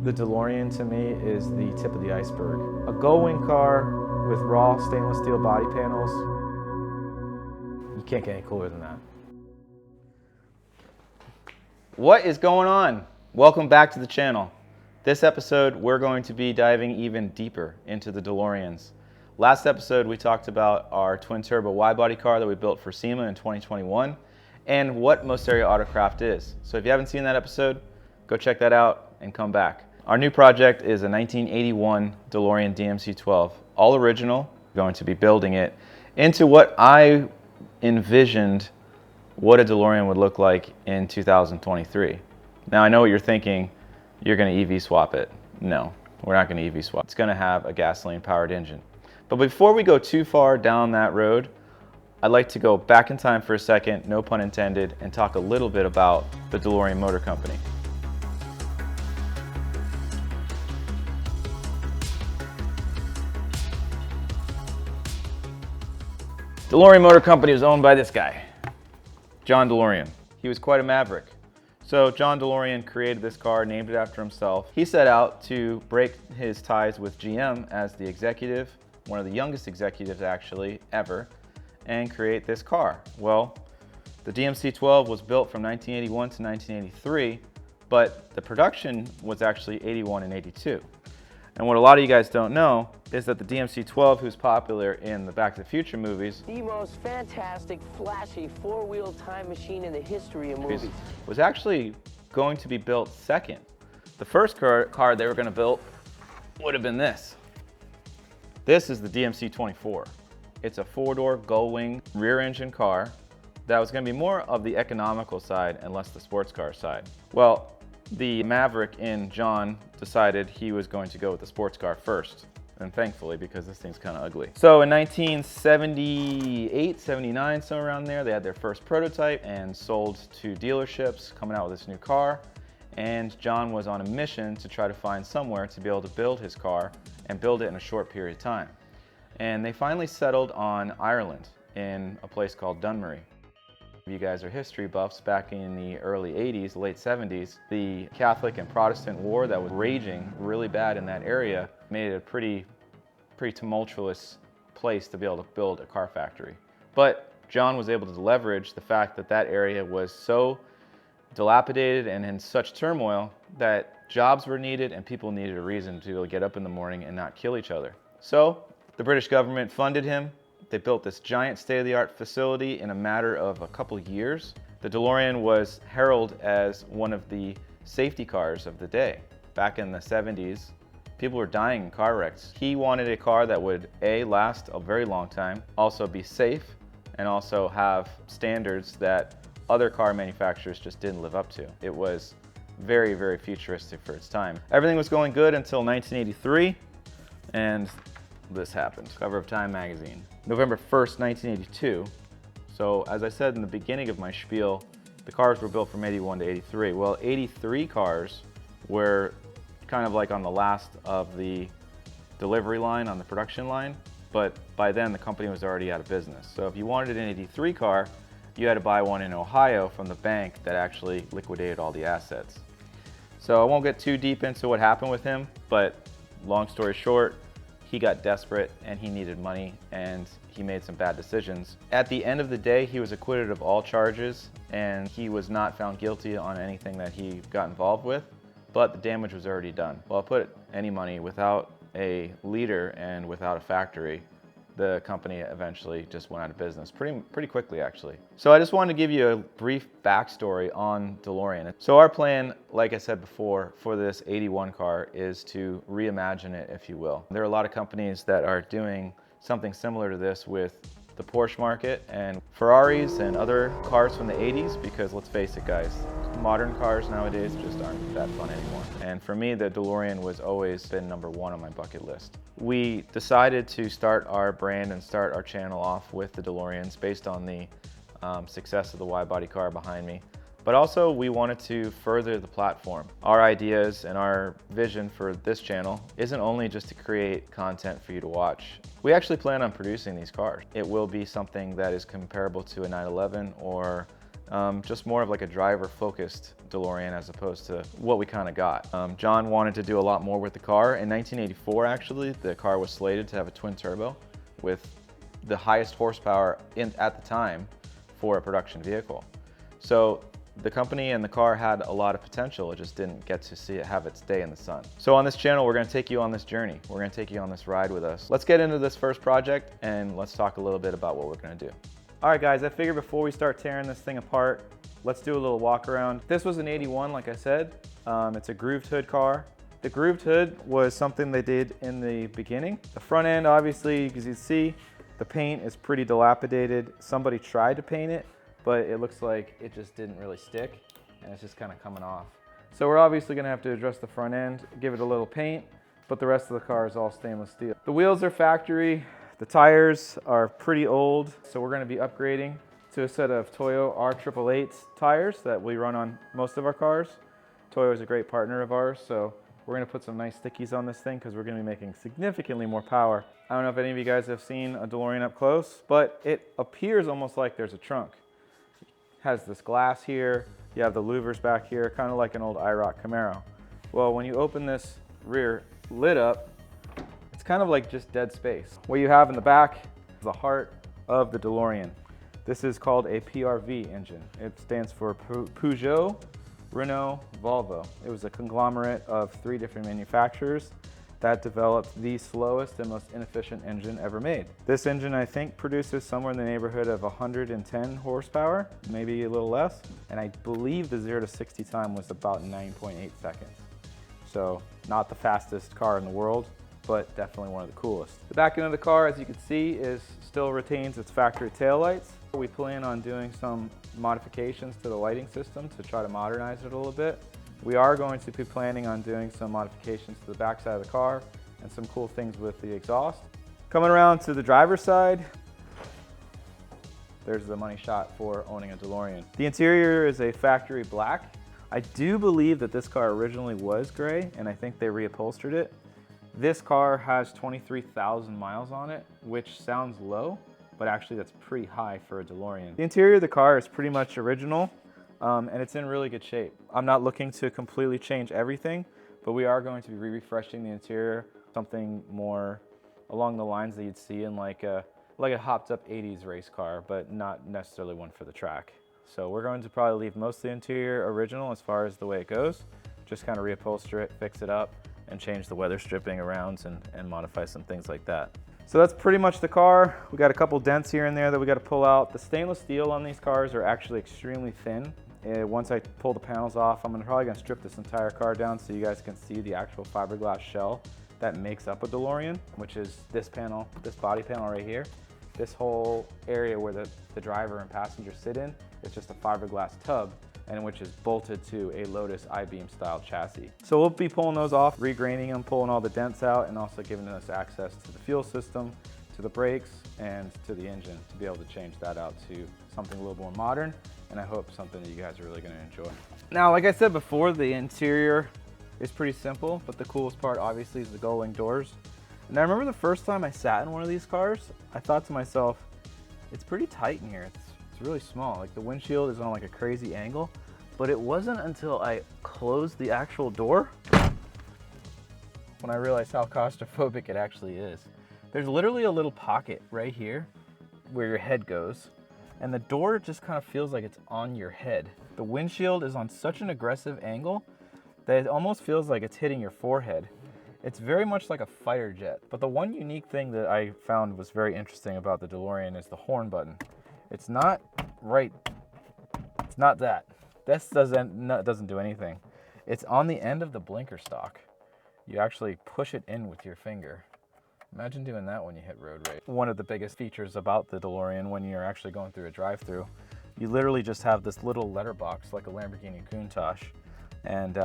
The DeLorean to me is the tip of the iceberg. A going car with raw stainless steel body panels. You can't get any cooler than that. What is going on? Welcome back to the channel. This episode, we're going to be diving even deeper into the DeLoreans. Last episode, we talked about our twin-turbo wide-body car that we built for SEMA in 2021 and what most area autocraft is. So if you haven't seen that episode, go check that out and come back. Our new project is a 1981 DeLorean DMC-12, all original. We're going to be building it into what I envisioned what a DeLorean would look like in 2023. Now I know what you're thinking, you're going to EV swap it. No, we're not going to EV swap. It's going to have a gasoline powered engine. But before we go too far down that road, I'd like to go back in time for a second, no pun intended, and talk a little bit about the DeLorean Motor Company. DeLorean Motor Company was owned by this guy, John DeLorean. He was quite a maverick. So John DeLorean created this car, named it after himself. He set out to break his ties with GM as the executive, one of the youngest executives actually ever, and create this car. Well, the DMC-12 was built from 1981 to 1983, but the production was actually 81 and 82. And what a lot of you guys don't know is that the DMC-12, who's popular in the Back to the Future movies, the most fantastic, flashy, four-wheel time machine in the history of movies, was actually going to be built second. The first car they were going to build would have been this. This is the DMC-24. It's a four-door gull-wing rear-engine car that was going to be more of the economical side and less the sports car side. Well, the maverick in John decided he was going to go with the sports car first, and thankfully, because this thing's kind of ugly. So in 1978, 79, somewhere around there, they had their first prototype and sold to dealerships, coming out with this new car. And John was on a mission to try to find somewhere to be able to build his car and build it in a short period of time. And they finally settled on Ireland in a place called Dunmurry. If you guys are history buffs, back in the early 80s, late 70s, the Catholic and Protestant war that was raging really bad in that area made it a pretty tumultuous place to be able to build a car factory. But John was able to leverage the fact that that area was so dilapidated and in such turmoil that jobs were needed and people needed a reason to be able to get up in the morning and not kill each other. So the British government funded him. They built this giant state-of-the-art facility in a matter of a couple years. The DeLorean was heralded as one of the safety cars of the day. Back in the 70s, people were dying in car wrecks. He wanted a car that would A, last a very long time, also be safe, and also have standards that other car manufacturers just didn't live up to. It was very, very futuristic for its time. Everything was going good until 1983, and this happened. Cover of Time magazine. November 1st, 1982. So as I said in the beginning of my spiel, the cars were built from 81 to 83. Well, 83 cars were kind of like on the last of the delivery line, on the production line, but by then the company was already out of business. So if you wanted an 83 car, you had to buy one in Ohio from the bank that actually liquidated all the assets. So I won't get too deep into what happened with him, but long story short, he got desperate and he needed money and he made some bad decisions. At the end of the day, he was acquitted of all charges and he was not found guilty on anything that he got involved with, but the damage was already done. Well, I'll put any money, without a leader and without a factory, the company eventually just went out of business pretty quickly, actually. So I just wanted to give you a brief backstory on DeLorean. So our plan, like I said before, for this 81 car is to reimagine it, if you will. There are a lot of companies that are doing something similar to this with the Porsche market and Ferraris and other cars from the 80s, because let's face it, guys, modern cars nowadays just aren't that fun anymore. And for me, the DeLorean was always been number one on my bucket list. We decided to start our brand and start our channel off with the DeLoreans based on the success of the wide-body car behind me. But also we wanted to further the platform. Our ideas and our vision for this channel isn't only just to create content for you to watch. We actually plan on producing these cars. It will be something that is comparable to a 911 or just more of like a driver-focused DeLorean as opposed to what we kind of got. John wanted to do a lot more with the car. In 1984, actually, the car was slated to have a twin turbo with the highest horsepower at the time for a production vehicle. So the company and the car had a lot of potential. It just didn't get to see it have its day in the sun. So on this channel, we're going to take you on this journey. We're going to take you on this ride with us. Let's get into this first project and let's talk a little bit about what we're going to do. All right, guys, I figured before we start tearing this thing apart, let's do a little walk around. This was an 81, like I said. It's a grooved hood car. The grooved hood was something they did in the beginning. The front end, obviously, as you can see, the paint is pretty dilapidated. Somebody tried to paint it, but it looks like it just didn't really stick and it's just kind of coming off. So we're obviously gonna have to address the front end, give it a little paint, but the rest of the car is all stainless steel. The wheels are factory. The tires are pretty old, so we're gonna be upgrading to a set of Toyo R888 tires that we run on most of our cars. Toyo is a great partner of ours, so we're gonna put some nice stickies on this thing because we're gonna be making significantly more power. I don't know if any of you guys have seen a DeLorean up close, but it appears almost like there's a trunk. It has this glass here, you have the louvers back here, kind of like an old IROC Camaro. Well, when you open this rear lid up, it's kind of like just dead space. What you have in the back is the heart of the DeLorean. This is called a PRV engine. It stands for Peugeot, Renault, Volvo. It was a conglomerate of 3 different manufacturers that developed the slowest and most inefficient engine ever made. This engine, I think, produces somewhere in the neighborhood of 110 horsepower, maybe a little less. And I believe the 0 to 60 time was about 9.8 seconds. So not the fastest car in the world, but definitely one of the coolest. The back end of the car, as you can see, still retains its factory taillights. We plan on doing some modifications to the lighting system to try to modernize it a little bit. We are going to be planning on doing some modifications to the back side of the car and some cool things with the exhaust. Coming around to the driver's side, there's the money shot for owning a DeLorean. The interior is a factory black. I do believe that this car originally was gray, and I think they reupholstered it. This car has 23,000 miles on it, which sounds low, but actually that's pretty high for a DeLorean. The interior of the car is pretty much original, and it's in really good shape. I'm not looking to completely change everything, but we are going to be refreshing the interior, something more along the lines that you'd see in like a hopped up 80s race car, but not necessarily one for the track. So we're going to probably leave most of the interior original as far as the way it goes, just kind of reupholster it, fix it up, and change the weather stripping around and modify some things like that. So that's pretty much the car. We got a couple dents here and there that we got to pull out. The stainless steel on these cars are actually extremely thin. Once I pull the panels off, I'm probably gonna strip this entire car down so you guys can see the actual fiberglass shell that makes up a DeLorean, which is this panel, this body panel right here. This whole area where the driver and passenger sit in is just a fiberglass tub, and which is bolted to a Lotus I-beam style chassis. So we'll be pulling those off, regraining them, pulling all the dents out, and also giving us access to the fuel system, to the brakes, and to the engine to be able to change that out to something a little more modern, and I hope something that you guys are really gonna enjoy. Now, like I said before, the interior is pretty simple, but the coolest part obviously is the gull-wing doors. And I remember the first time I sat in one of these cars, I thought to myself, it's pretty tight in here. It's really small. Like the windshield is on like a crazy angle, but it wasn't until I closed the actual door when I realized how claustrophobic it actually is. There's literally a little pocket right here where your head goes, and the door just kind of feels like it's on your head. The windshield is on such an aggressive angle that it almost feels like it's hitting your forehead. It's very much like a fighter jet. But the one unique thing that I found was very interesting about the DeLorean is the horn button. It's not right, it's not that. This doesn't do anything. It's on the end of the blinker stock. You actually push it in with your finger. Imagine doing that when you hit road rage. One of the biggest features about the DeLorean when you're actually going through a drive-through, you literally just have this little letterbox like a Lamborghini Countach, and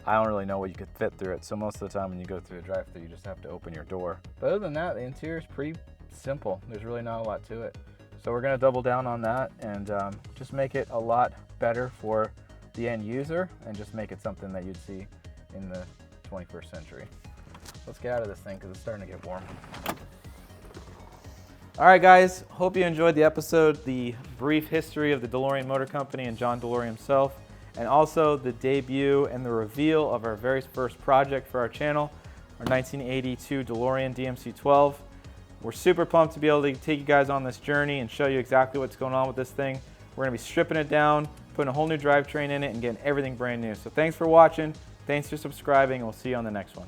I don't really know what you could fit through it, so most of the time when you go through a drive-through, you just have to open your door. But other than that, the interior is pretty simple. There's really not a lot to it. So we're gonna double down on that and just make it a lot better for the end user and just make it something that you'd see in the 21st century. Let's get out of this thing because it's starting to get warm. All right, guys, hope you enjoyed the episode, the brief history of the DeLorean Motor Company and John DeLorean himself, and also the debut and the reveal of our very first project for our channel, our 1982 DeLorean DMC-12. We're super pumped to be able to take you guys on this journey and show you exactly what's going on with this thing. We're gonna be stripping it down, putting a whole new drivetrain in it, and getting everything brand new. So thanks for watching, thanks for subscribing, and we'll see you on the next one.